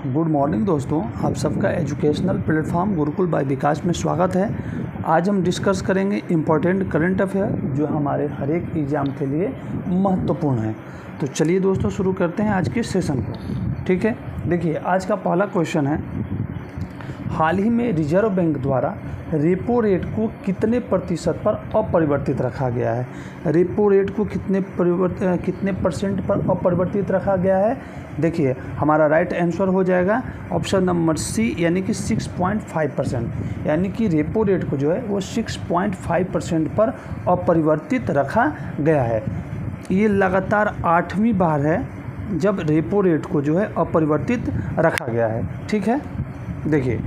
Good morning दोस्तों, आप सबका एजुकेशनल प्लेटफॉर्म गुरुकुल बाय विकास में स्वागत है। आज हम डिस्कस करेंगे इम्पोर्टेंट करंट अफेयर जो हमारे हर एक एग्ज़ाम के लिए महत्वपूर्ण है। तो चलिए दोस्तों शुरू करते हैं आज के सेशन को। ठीक है, देखिए आज का पहला क्वेश्चन है, हाल ही में रिजर्व बैंक द्वारा रेपो रेट को कितने प्रतिशत पर अपरिवर्तित रखा गया है? रेपो रेट को कितने परसेंट पर अपरिवर्तित रखा गया है? देखिए हमारा राइट आंसर हो जाएगा ऑप्शन नंबर सी, यानी कि 6.5%। यानी कि रेपो रेट को जो है वो 6.5% पर अपरिवर्तित रखा गया है। ये लगातार 8वीं बार है जब रेपो रेट को जो है अपरिवर्तित रखा गया है। ठीक है, देखिए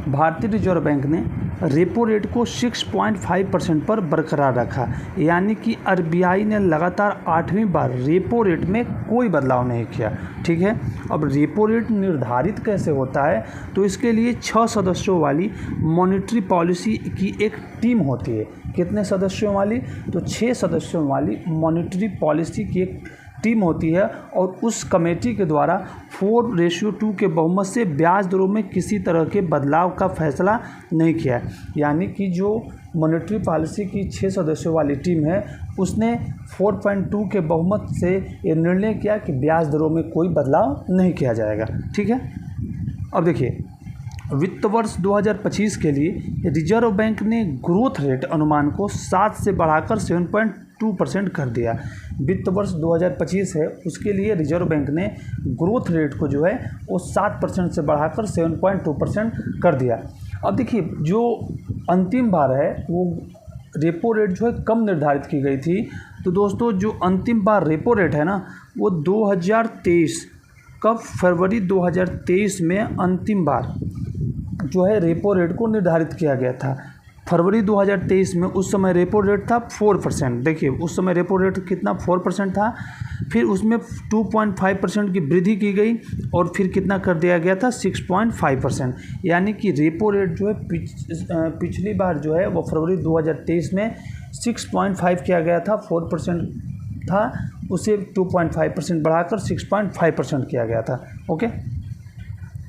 भारतीय रिजर्व बैंक ने रेपो रेट को 6.5% पर बरकरार रखा, यानी कि आरबीआई ने लगातार 8वीं बार रेपो रेट में कोई बदलाव नहीं किया। ठीक है, अब रेपो रेट निर्धारित कैसे होता है? तो इसके लिए 6 सदस्यों वाली मॉनेटरी पॉलिसी की एक टीम होती है। कितने सदस्यों वाली? तो 6 सदस्यों वाली मॉनेटरी पॉलिसी की एक टीम होती है और उस कमेटी के द्वारा 4:2 के बहुमत से ब्याज दरों में किसी तरह के बदलाव का फैसला नहीं किया है। यानी कि जो मॉनेटरी पॉलिसी की 6 सदस्यों वाली टीम है उसने 4.2 के बहुमत से ये निर्णय किया कि ब्याज दरों में कोई बदलाव नहीं किया जाएगा। ठीक है, अब देखिए वित्त वर्ष 2025 के लिए रिजर्व बैंक ने ग्रोथ रेट अनुमान को 7 से बढ़ाकर 7.2% कर दिया। वित्त वर्ष 2025 है उसके लिए रिजर्व बैंक ने ग्रोथ रेट को जो है वो 7% से बढ़ाकर 7.2% कर दिया। अब देखिए जो अंतिम बार है वो रेपो रेट जो है कम निर्धारित की गई थी। तो दोस्तों जो अंतिम बार रेपो रेट है ना वो 2023 कब फरवरी 2023 में अंतिम बार जो है रेपो रेट को निर्धारित किया गया था। फरवरी 2023 में उस समय रेपो रेट था 4%। देखिए उस समय रेपो रेट कितना 4% था, फिर उसमें 2.5% की वृद्धि की गई और फिर कितना कर दिया गया था 6.5%। यानी कि रेपो रेट जो है पिछली बार जो है वो फरवरी 2023 में 6.5 किया गया था, 4% था, उसे 2.5% बढ़ाकर 6.5% किया गया था। ओके,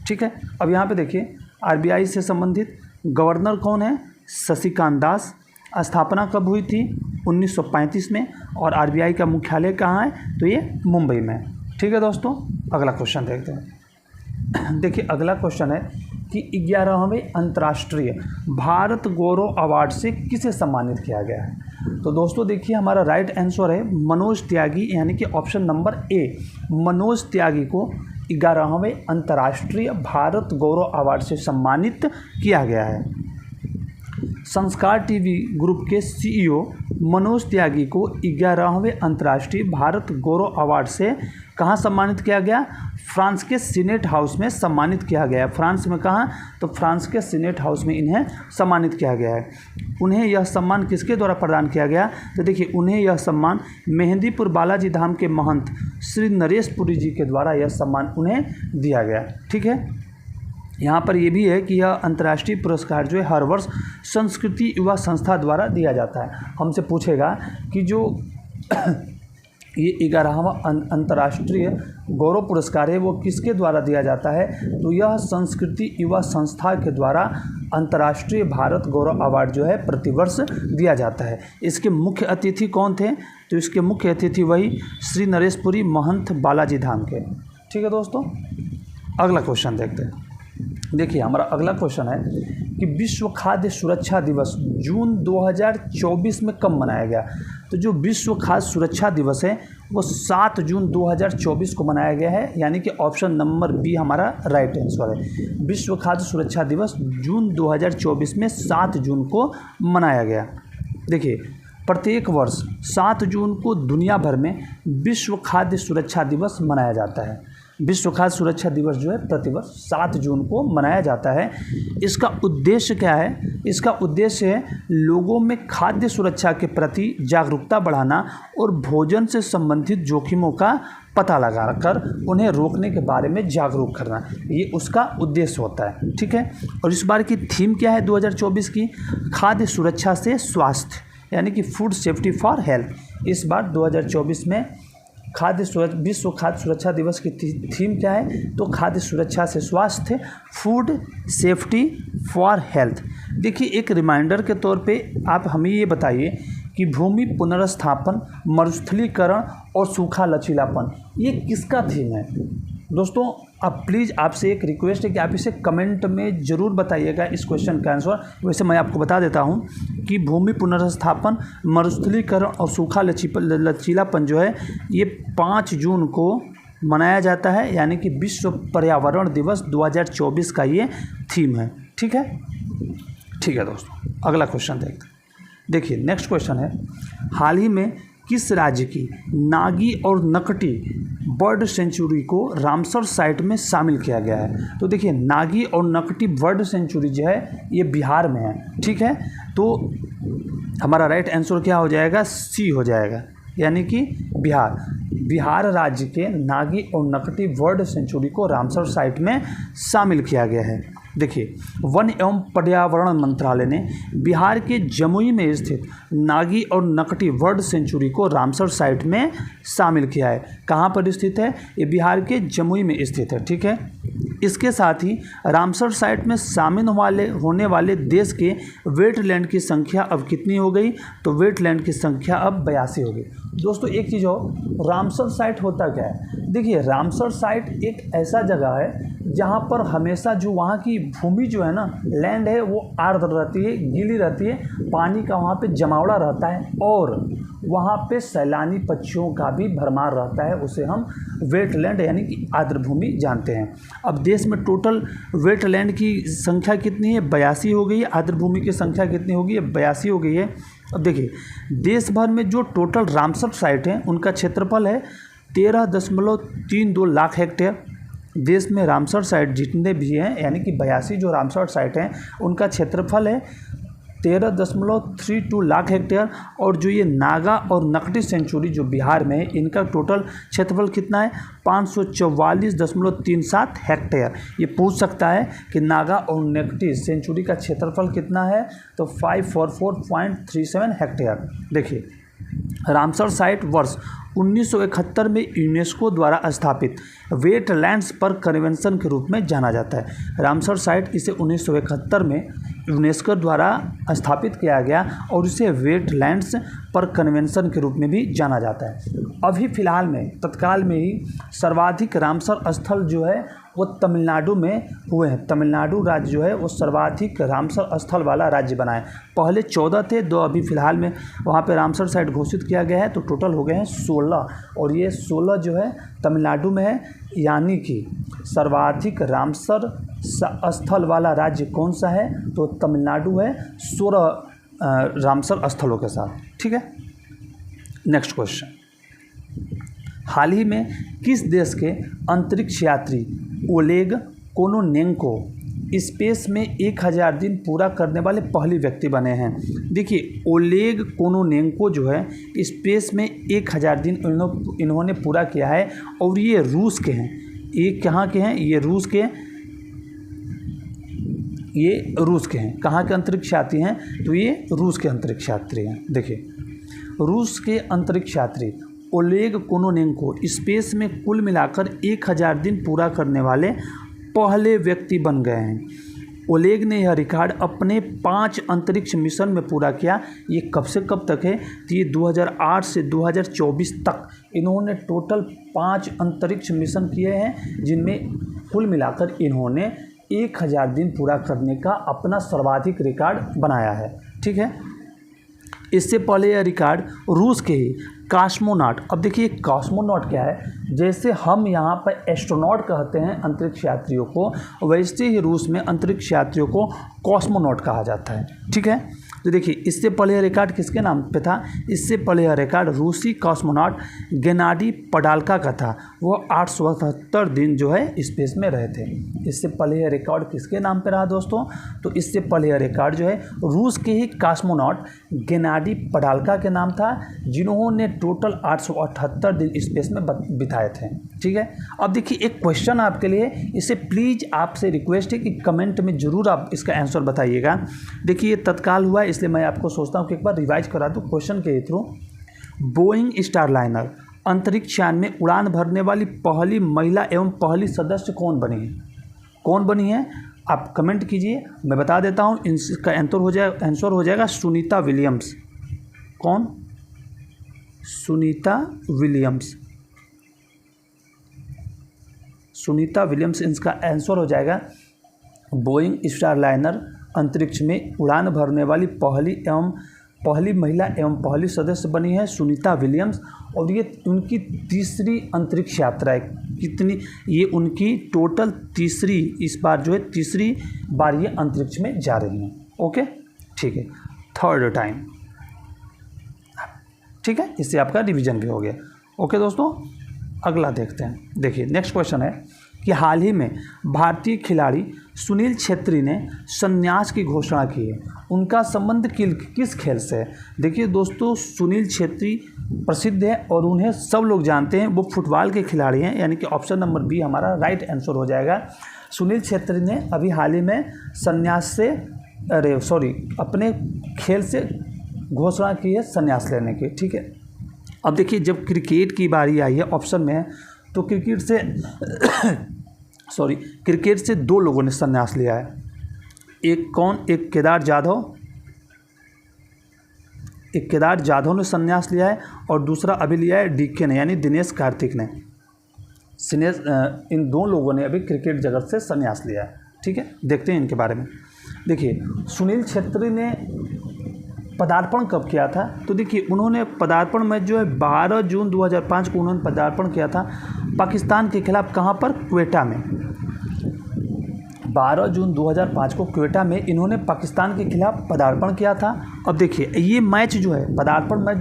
ठीक है। अब यहाँ पे देखिए आरबीआई से संबंधित गवर्नर कौन है? शशिकांत दास। स्थापना कब हुई थी? 1935 में। और आरबीआई का मुख्यालय कहाँ है? तो ये मुंबई में। ठीक है दोस्तों, अगला क्वेश्चन देखते हैं। देखिए अगला क्वेश्चन है कि 11वें अंतर्राष्ट्रीय भारत गौरव अवार्ड से किसे सम्मानित किया गया है? तो दोस्तों देखिए हमारा राइट आंसर है मनोज त्यागी, यानी कि ऑप्शन नंबर ए, मनोज त्यागी को 11वें अंतर्राष्ट्रीय भारत गौरव अवार्ड से सम्मानित किया गया है। संस्कार टीवी ग्रुप के सीईओ मनोज त्यागी को 11वें अंतर्राष्ट्रीय भारत गौरव अवार्ड से कहाँ सम्मानित किया गया? फ्रांस के सीनेट हाउस में सम्मानित किया गया। फ्रांस में कहाँ? तो फ्रांस के सीनेट हाउस में इन्हें सम्मानित किया गया है। उन्हें यह सम्मान किसके द्वारा प्रदान किया गया? तो देखिए उन्हें यह सम्मान मेहंदीपुर बालाजी धाम के महंत श्री नरेश पुरी जी के द्वारा यह सम्मान उन्हें दिया गया। ठीक है, यहाँ पर यह भी है कि यह अंतर्राष्ट्रीय पुरस्कार जो है हर वर्ष संस्कृति युवा संस्था द्वारा दिया जाता है। हमसे पूछेगा कि जो ये 11वां अंतर्राष्ट्रीय गौरव पुरस्कार है वो किसके द्वारा दिया जाता है? तो यह संस्कृति युवा संस्था के द्वारा अंतर्राष्ट्रीय भारत गौरव अवार्ड जो है प्रतिवर्ष दिया जाता है। इसके मुख्य अतिथि कौन थे? तो इसके मुख्य अतिथि वही श्री नरेशपुरी महंत बालाजी धाम के। ठीक है दोस्तों, अगला क्वेश्चन देखते हैं। देखिए हमारा अगला क्वेश्चन है कि विश्व खाद्य सुरक्षा दिवस जून 2024 में कब मनाया गया? तो जो विश्व खाद्य सुरक्षा दिवस है वो 7 जून 2024 को मनाया गया है। यानी कि ऑप्शन नंबर बी हमारा राइट आंसर है। विश्व खाद्य सुरक्षा दिवस जून 2024 में 7 जून को मनाया गया। देखिए प्रत्येक वर्ष 7 जून को दुनिया भर में विश्व खाद्य सुरक्षा दिवस मनाया जाता है। विश्व खाद्य सुरक्षा दिवस जो है प्रतिवर्ष 7 जून को मनाया जाता है। इसका उद्देश्य क्या है? इसका उद्देश्य है लोगों में खाद्य सुरक्षा के प्रति जागरूकता बढ़ाना और भोजन से संबंधित जोखिमों का पता लगाकर उन्हें रोकने के बारे में जागरूक करना, ये उसका उद्देश्य होता है। ठीक है, और इस बार की थीम क्या है 2024 की? खाद्य सुरक्षा से स्वास्थ्य, यानी कि फूड सेफ्टी फॉर हेल्थ। इस बार 2024 में विश्व खाद्य सुरक्षा दिवस की थीम क्या है? तो खाद्य सुरक्षा से स्वास्थ्य, फूड सेफ्टी फॉर हेल्थ। देखिए, एक रिमाइंडर के तौर पे आप हमें ये बताइए कि भूमि पुनर्स्थापन, मरुस्थलीकरण और सूखा लचीलापन, ये किसका थीम है? दोस्तों, आप प्लीज़, आपसे एक रिक्वेस्ट है कि आप इसे कमेंट में ज़रूर बताइएगा इस क्वेश्चन का आंसर। वैसे मैं आपको बता देता हूँ कि भूमि पुनर्स्थापन, मरुस्थलीकरण और सूखा लचीलापन जो है ये 5 जून को मनाया जाता है, यानी कि विश्व पर्यावरण दिवस 2024 का ये थीम है। ठीक है दोस्तों, अगला क्वेश्चन देखते हैं। देखिए, नेक्स्ट क्वेश्चन है, हाल ही में किस राज्य की नागी और नकटी बर्ड सेंचुरी को रामसर साइट में शामिल किया गया है? तो देखिए, नागी और नकटी बर्ड सेंचुरी जो है ये बिहार में है। ठीक है, तो हमारा राइट आंसर क्या हो जाएगा? सी हो जाएगा, यानी कि बिहार राज्य के नागी और नकटी बर्ड सेंचुरी को रामसर साइट में शामिल किया गया है। देखिए, वन एवं पर्यावरण मंत्रालय ने बिहार के जमुई में स्थित नागी और नकटी बर्ड सेंचुरी को रामसर साइट में शामिल किया है। कहाँ पर स्थित है? ये बिहार के जमुई में स्थित है। ठीक है, इसके साथ ही रामसर साइट में शामिल होने वाले देश के वेटलैंड की संख्या अब कितनी हो गई? तो वेटलैंड की संख्या अब 82 हो गई। दोस्तों, एक चीज़ हो, रामसर साइट होता क्या है? देखिए, रामसर साइट एक ऐसा जगह है जहाँ पर हमेशा जो वहाँ की भूमि जो है ना, लैंड है, वो आर्द्र रहती है, गीली रहती है, पानी का वहाँ पे जमावड़ा रहता है और वहाँ पे सैलानी पक्षियों का भी भरमार रहता है। उसे हम वेटलैंड यानी कि आर्द्र भूमि जानते हैं। अब देश में टोटल वेटलैंड की संख्या कितनी है? 82 हो गई है। आर्द्र भूमि की संख्या कितनी हो गई है? 82 हो गई है। अब देखिए, देश भर में जो टोटल रामसर साइट हैं उनका क्षेत्रफल है 13.32 लाख हेक्टेयर। देश में रामसर साइट जितने भी हैं, यानी कि 82 जो रामसर साइट हैं उनका क्षेत्रफल है 13.32 लाख हेक्टेयर। और जो ये नागा और नकटी सेंचुरी जो बिहार में है, इनका टोटल क्षेत्रफल कितना है? 544.37 हेक्टेयर। ये पूछ सकता है कि नागा और नकटी सेंचुरी का क्षेत्रफल कितना है? तो 544.37 हेक्टेयर। देखिए, रामसर साइट वर्ष 1971 में यूनेस्को द्वारा स्थापित वेटलैंड्स पर कन्वेंशन के रूप में जाना जाता है। रामसर साइट इसे 1971 में यूनेस्को द्वारा स्थापित किया गया और इसे वेटलैंड्स पर कन्वेंशन के रूप में भी जाना जाता है। अभी फ़िलहाल में तत्काल में ही सर्वाधिक रामसर स्थल जो है वो तमिलनाडु में हुए हैं। तमिलनाडु राज्य जो है वो सर्वाधिक रामसर स्थल वाला राज्य बना है। पहले 14 थे, 2 अभी फ़िलहाल में वहाँ पे रामसर साइट घोषित किया गया है, तो टोटल हो गए हैं 16। और ये 16 जो है तमिलनाडु में है, यानी कि सर्वाधिक रामसर स्थल वाला राज्य कौन सा है? तो तमिलनाडु है 16 रामसर स्थलों के साथ। ठीक है, नेक्स्ट क्वेश्चन, हाल ही में किस देश के अंतरिक्ष यात्री ओलेग कोनोनेंको स्पेस में 1000 दिन पूरा करने वाले पहले व्यक्ति बने हैं? देखिए, ओलेग कोनोनेंको जो है स्पेस में 1000 दिन इन्होंने पूरा किया है और ये रूस के हैं। ये कहाँ के हैं? ये रूस के हैं। कहाँ के अंतरिक्ष यात्री हैं? तो ये रूस के अंतरिक्ष यात्री हैं। देखिए, रूस के अंतरिक्ष यात्री ओलेग कोनोनेंको स्पेस में कुल मिलाकर 1000 दिन पूरा करने वाले पहले व्यक्ति बन गए हैं। ओलेग ने यह रिकॉर्ड अपने 5 अंतरिक्ष मिशन में पूरा किया। ये कब से कब तक है? तो ये 2008 से 2024 तक इन्होंने टोटल 5 अंतरिक्ष मिशन किए हैं, जिनमें कुल मिलाकर इन्होंने 1000 दिन पूरा करने का अपना सर्वाधिक रिकॉर्ड बनाया है। ठीक है, इससे पहले यह रिकॉर्ड रूस के ही कॉस्मोनॉट, अब देखिए कॉस्मोनॉट क्या है? जैसे हम यहाँ पर एस्ट्रोनॉट कहते हैं अंतरिक्ष यात्रियों को, वैसे ही रूस में अंतरिक्ष यात्रियों को कॉस्मोनॉट कहा जाता है। ठीक है, तो देखिए, इससे पहले यह रिकॉर्ड किसके नाम पे था? इससे पहले यह रिकॉर्ड रूसी कॉस्मोनॉट गेनाडी पडाल्का का था। वो 878 दिन जो है स्पेस में रहे थे। इससे पहले यह रिकॉर्ड किसके नाम पे रहा दोस्तों? तो इससे पहले यह रिकॉर्ड जो है रूस के ही कॉस्मोनॉट गेनाडी पडाल्का के नाम था, जिन्होंने टोटल 878 दिन स्पेस में बिताए थे। ठीक है, अब देखिए एक क्वेश्चन आपके लिए, इसे प्लीज़ आपसे रिक्वेस्ट है कि कमेंट में ज़रूर आप इसका आंसर बताइएगा। देखिए, ये तत्काल हुआ, इसलिए मैं आपको सोचता हूँ कि एक बार रिवाइज करा दूँ क्वेश्चन के थ्रू। बोइंग स्टारलाइनर अंतरिक्ष यान में उड़ान भरने वाली पहली महिला एवं पहली सदस्य कौन बनी है? कौन बनी है आप कमेंट कीजिए, मैं बता देता हूँ। इसका आंसर हो जाएगा सुनीता विलियम्स। कौन? सुनीता विलियम्स। सुनीता विलियम्स इसका आंसर हो जाएगा। बोइंग स्टारलाइनर अंतरिक्ष में उड़ान भरने वाली पहली महिला एवं पहली सदस्य बनी है सुनीता विलियम्स। और ये उनकी तीसरी अंतरिक्ष यात्रा है। कितनी? ये उनकी टोटल तीसरी, इस बार जो है तीसरी बार ये अंतरिक्ष में जा रही हैं। ओके, ठीक है, थर्ड टाइम। ठीक है, इससे आपका रिवीजन भी हो गया। ओके दोस्तों, अगला देखते हैं। देखिए नेक्स्ट क्वेश्चन है कि हाल ही में भारतीय खिलाड़ी सुनील छेत्री ने संन्यास की घोषणा की है। उनका संबंध किस खेल से है? देखिए दोस्तों, सुनील छेत्री प्रसिद्ध है और उन्हें सब लोग जानते हैं। वो फुटबॉल के खिलाड़ी हैं, यानी कि ऑप्शन नंबर बी हमारा राइट आंसर हो जाएगा। सुनील छेत्री ने अभी हाल ही में अपने खेल से घोषणा की है संन्यास लेने की। ठीक है, अब देखिए जब क्रिकेट की बारी आई है ऑप्शन में, तो क्रिकेट से दो लोगों ने संन्यास लिया है। एक कौन? एक केदार जाधव ने संन्यास लिया है और दूसरा अभी लिया है डीके ने, यानी दिनेश कार्तिक ने। इन दो लोगों ने अभी क्रिकेट जगत से संन्यास लिया है। ठीक है, देखते हैं इनके बारे में। देखिए सुनील छेत्री ने पदार्पण कब किया था? तो देखिए उन्होंने पदार्पण में जो है 12 जून 2005 को उन्होंने पदार्पण किया था पाकिस्तान के खिलाफ। कहाँ पर? क्वेटा में। 12 जून 2005 को क्वेटा में इन्होंने पाकिस्तान के खिलाफ पदार्पण किया था। अब देखिए ये मैच जो है, पदार्पण मैच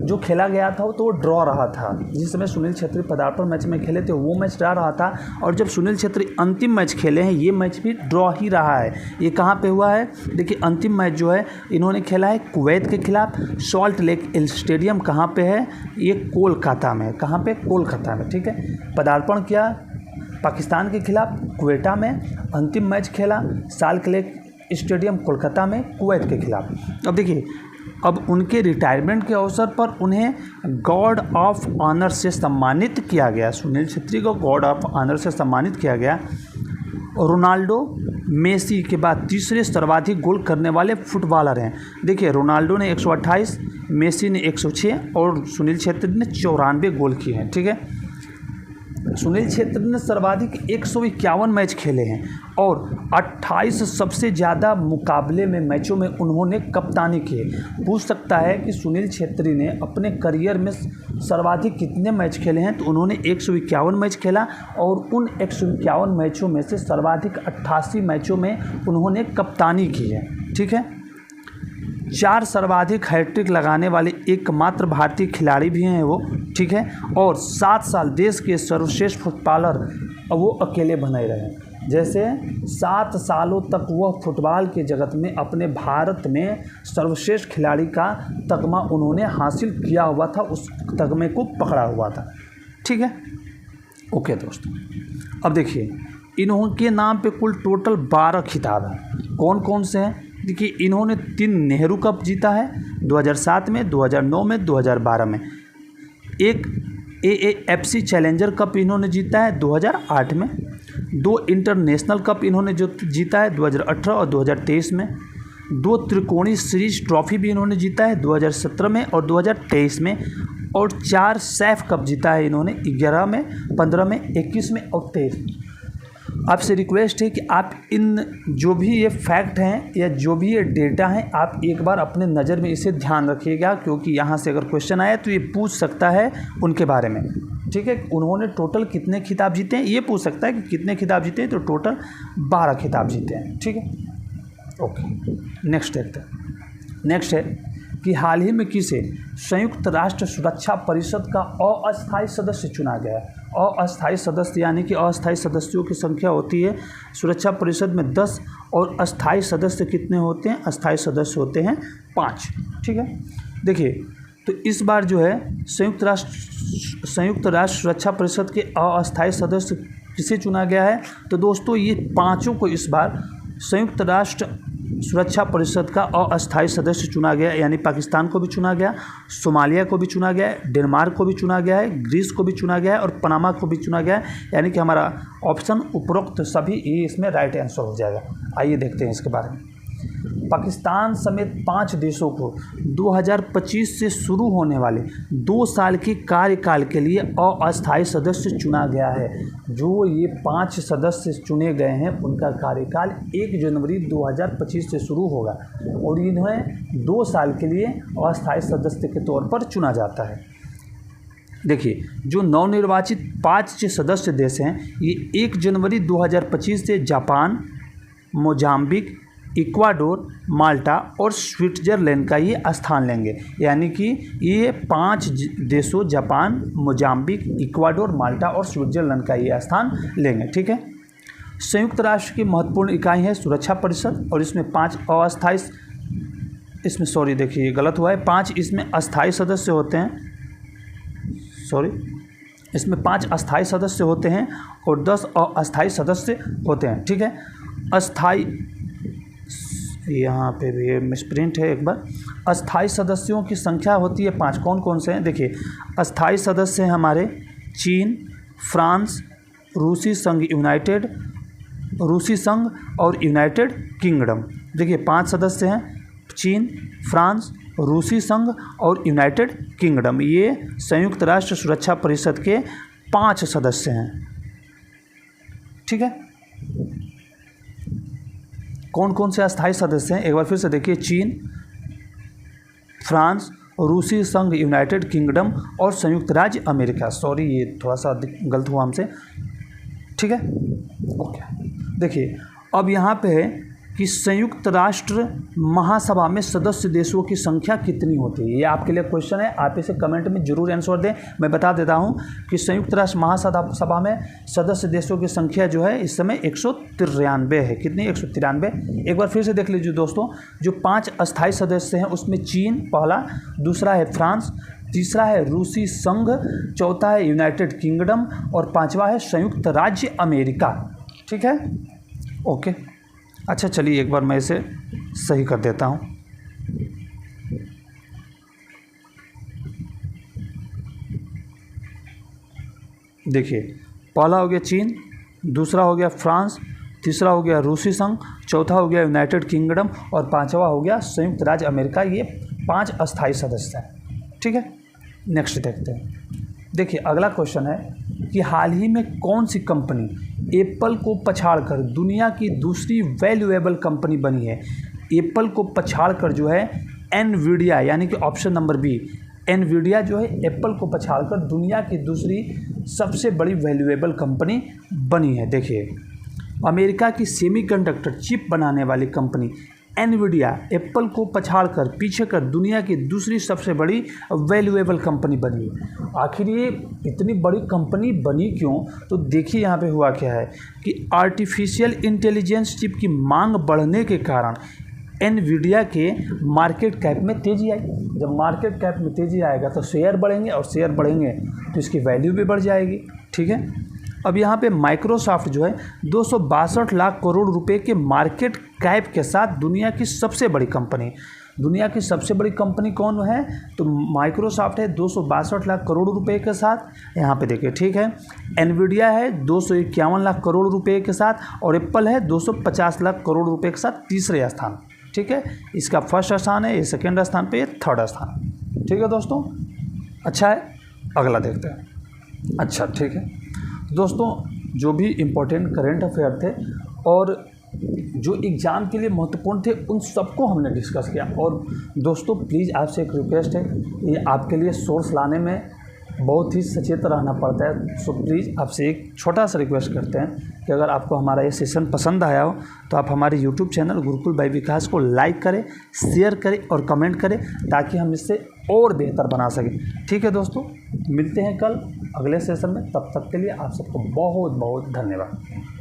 जो खेला गया था तो वो ड्रॉ रहा था। जिस समय सुनील छेत्री पदार्पण मैच में खेले थे वो मैच ड्रॉ रहा था, और जब सुनील छेत्री अंतिम मैच खेले हैं ये मैच भी ड्रॉ ही रहा है। ये कहाँ पे हुआ है? देखिए अंतिम मैच जो है इन्होंने खेला है कुवैत के खिलाफ। सॉल्ट लेक स्टेडियम कहाँ पे है? ये कोलकाता में। कहाँ पे? कोलकाता में। ठीक है, पदार्पण किया पाकिस्तान के खिलाफ क्वेटा में, अंतिम मैच खेला सॉल्ट लेक स्टेडियम कोलकाता में कुवैत के खिलाफ। अब देखिए अब उनके रिटायरमेंट के अवसर पर उन्हें गॉड ऑफ ऑनर से सम्मानित किया गया। सुनील छेत्री को गॉड ऑफ ऑनर से सम्मानित किया गया। रोनाल्डो मेसी के बाद तीसरे सर्वाधिक गोल करने वाले फुटबॉलर हैं। देखिए रोनाल्डो ने 128, मेसी ने 106 और सुनील छेत्री ने 94 गोल किए हैं। ठीक है, सुनील छेत्री ने सर्वाधिक 151 मैच खेले हैं और 28 सबसे ज़्यादा मुकाबले में मैचों में उन्होंने कप्तानी की है। पूछ सकता है कि सुनील छेत्री ने अपने करियर में सर्वाधिक कितने मैच खेले हैं, तो उन्होंने 151 मैच खेला और उन 151 मैचों में से सर्वाधिक 88 मैचों में उन्होंने कप्तानी की है। ठीक है, 4 सर्वाधिक हैट्रिक लगाने वाले एकमात्र भारतीय खिलाड़ी भी हैं वो। ठीक है, और 7 साल देश के सर्वश्रेष्ठ फुटबॉलर वो अकेले बने रहे। जैसे 7 सालों तक वह फुटबॉल के जगत में अपने भारत में सर्वश्रेष्ठ खिलाड़ी का तगमा उन्होंने हासिल किया हुआ था, उस तगमे को पकड़ा हुआ था। ठीक है, ओके दोस्तों, अब देखिए इन्होंने नाम पे कुल टोटल 12 खिताब हैं। कौन कौन से हैं? देखिए इन्होंने 3 नेहरू कप जीता है 2007 में, 2009 में, 2012 में। एक AAFC चैलेंजर कप इन्होंने जीता है 2008 में। 2 इंटरनेशनल कप इन्होंने जो जीता है 2018 और 2023 में। 2 त्रिकोणीय सीरीज ट्रॉफी भी इन्होंने जीता है 2017 में और 2023 में। और 4 सैफ कप जीता है इन्होंने 11 में, 15 में, 21 में और 23 में। आपसे रिक्वेस्ट है कि आप इन जो भी ये फैक्ट हैं या जो भी ये डेटा हैं आप एक बार अपने नज़र में इसे ध्यान रखिएगा, क्योंकि यहाँ से अगर क्वेश्चन आया तो ये पूछ सकता है उनके बारे में। ठीक है, उन्होंने टोटल कितने खिताब जीते हैं ये पूछ सकता है कि कितने खिताब जीते हैं, तो टोटल 12 खिताब जीते हैं। ठीक है, ओके, नेक्स्ट देखते हैं। नेक्स्ट है कि हाल ही में किसे संयुक्त राष्ट्र सुरक्षा परिषद का अस्थायी सदस्य चुना गया है। अस्थायी सदस्य यानी कि अस्थायी सदस्यों की संख्या होती है सुरक्षा परिषद में 10 और अस्थायी सदस्य कितने होते हैं? अस्थायी सदस्य होते हैं 5। ठीक है, देखिए तो इस बार जो है संयुक्त राष्ट्र सुरक्षा परिषद के अस्थायी सदस्य किसे चुना गया है? तो दोस्तों ये 5 को इस बार संयुक्त राष्ट्र सुरक्षा परिषद का अस्थायी सदस्य चुना गया, यानी पाकिस्तान को भी चुना गया, सोमालिया को भी चुना गया है, डेनमार्क को भी चुना गया है, ग्रीस को भी चुना गया है और पनामा को भी चुना गया है। यानी कि हमारा ऑप्शन उपरोक्त सभी ये इसमें राइट आंसर हो जाएगा। आइए देखते हैं इसके बारे में। पाकिस्तान समेत 5 देशों को 2025 से शुरू होने वाले 2 साल के कार्यकाल के लिए अस्थायी सदस्य चुना गया है। जो ये 5 सदस्य चुने गए हैं उनका कार्यकाल 1 जनवरी 2025 से शुरू होगा और इन्हें 2 साल के लिए अस्थायी सदस्य के तौर पर चुना जाता है। देखिए, जो नवनिर्वाचित 5 सदस्य देश हैं ये 1 जनवरी 2025 से जापान, मोजाम्बिक, इक्वाडोर, माल्टा और स्विट्ज़रलैंड का ये स्थान लेंगे। यानी कि ये 5 देशों जापान, मोजाम्बिक, इक्वाडोर, माल्टा और स्विट्ज़रलैंड का ये स्थान लेंगे। ठीक है। संयुक्त राष्ट्र की महत्वपूर्ण इकाई है सुरक्षा परिषद और इसमें 5 अस्थायी, इसमें सॉरी देखिए ये गलत हुआ है, 5 इसमें अस्थायी सदस्य होते हैं, सॉरी इसमें 5 अस्थायी सदस्य होते हैं और 10 अस्थायी सदस्य होते हैं। ठीक है। अस्थायी, यहाँ पे भी मिसप्रिंट है एक बार, अस्थायी सदस्यों की संख्या होती है 5। कौन कौन से हैं? देखिए, अस्थायी सदस्य हैं हमारे चीन, फ्रांस, रूसी संघ और यूनाइटेड किंगडम। देखिए 5 सदस्य हैं, चीन, फ्रांस, रूसी संघ और यूनाइटेड किंगडम। ये संयुक्त राष्ट्र सुरक्षा परिषद के 5 सदस्य हैं। ठीक है। कौन कौन से अस्थायी सदस्य हैं एक बार फिर से देखिए, चीन, फ्रांस, रूसी संघ, यूनाइटेड किंगडम और संयुक्त राज्य अमेरिका। सॉरी ये थोड़ा सा गलत हुआ हमसे। ठीक है। ओके, देखिए अब यहाँ पे है कि संयुक्त राष्ट्र महासभा में सदस्य देशों की संख्या कितनी होती है। ये आपके लिए क्वेश्चन है, आप इसे कमेंट में जरूर आंसर दें। मैं बता देता हूँ कि संयुक्त राष्ट्र महासभा में सदस्य देशों की संख्या जो है इस समय 193 है। कितनी? 193। एक बार फिर से देख लीजिए दोस्तों, जो 5 अस्थायी सदस्य हैं उसमें चीन पहला, दूसरा है फ्रांस, तीसरा है रूसी संघ, चौथा है यूनाइटेड किंगडम और 5वां है संयुक्त राज्य अमेरिका। ठीक है। ओके, अच्छा चलिए एक बार मैं इसे सही कर देता हूँ। देखिए, पहला हो गया चीन, दूसरा हो गया फ्रांस, तीसरा हो गया रूसी संघ, चौथा हो गया यूनाइटेड किंगडम और 5वां हो गया संयुक्त राज्य अमेरिका। ये 5 अस्थायी सदस्य हैं। ठीक है। नेक्स्ट देखते हैं। देखिए अगला क्वेश्चन है कि हाल ही में कौन सी कंपनी एप्पल को पछाड़कर दुनिया की दूसरी वैल्यूएबल कंपनी बनी है। एप्पल को पछाड़कर जो है एनवीडिया, यानी कि ऑप्शन नंबर बी, एनवीडिया जो है एप्पल को पछाड़कर दुनिया की दूसरी सबसे बड़ी वैल्यूएबल कंपनी बनी है। देखिए, अमेरिका की सेमीकंडक्टर चिप बनाने वाली कंपनी एनवीडिया एप्पल को पछाड़कर पीछे कर दुनिया की दूसरी सबसे बड़ी वैल्यूएबल कंपनी बनी। आखिर ये इतनी बड़ी कंपनी बनी क्यों? तो देखिए यहाँ पे हुआ क्या है कि आर्टिफिशियल इंटेलिजेंस चिप की मांग बढ़ने के कारण एनवीडिया के मार्केट कैप में तेज़ी आई। जब मार्केट कैप में तेज़ी आएगा तो शेयर बढ़ेंगे और शेयर बढ़ेंगे तो इसकी वैल्यू भी बढ़ जाएगी। ठीक है। अब यहाँ पे माइक्रोसॉफ्ट जो है 262 लाख करोड़ रुपए के मार्केट कैप के साथ दुनिया की सबसे बड़ी कंपनी। दुनिया की सबसे बड़ी कंपनी कौन है? तो माइक्रोसॉफ्ट है 262 लाख करोड़ रुपए के साथ। यहाँ पे देखिए, ठीक है। एनवीडिया है 251 लाख करोड़ रुपए के साथ और एप्पल है 250 लाख करोड़ रुपए के साथ तीसरे स्थान। ठीक है। इसका फर्स्ट स्थान है, ये सेकेंड स्थान पे, ये थर्ड स्थान। ठीक है दोस्तों, अच्छा है। अगला देखते हैं। अच्छा ठीक है दोस्तों, जो भी इम्पोर्टेंट करंट अफेयर थे और जो एग्ज़ाम के लिए महत्वपूर्ण थे उन सबको हमने डिस्कस किया। और दोस्तों प्लीज़ आपसे एक रिक्वेस्ट है, ये आपके लिए सोर्स लाने में बहुत ही सचेत रहना पड़ता है। सो प्लीज़ आपसे एक छोटा सा रिक्वेस्ट करते हैं कि अगर आपको हमारा ये सेशन पसंद आया हो तो आप हमारे यूट्यूब चैनल गुरुकुल बाय विकास को लाइक करें, शेयर करें और कमेंट करें ताकि हम इससे और बेहतर बना सकें। ठीक है दोस्तों, मिलते हैं कल अगले सेशन में। तब तक के लिए आप सबको बहुत बहुत धन्यवाद।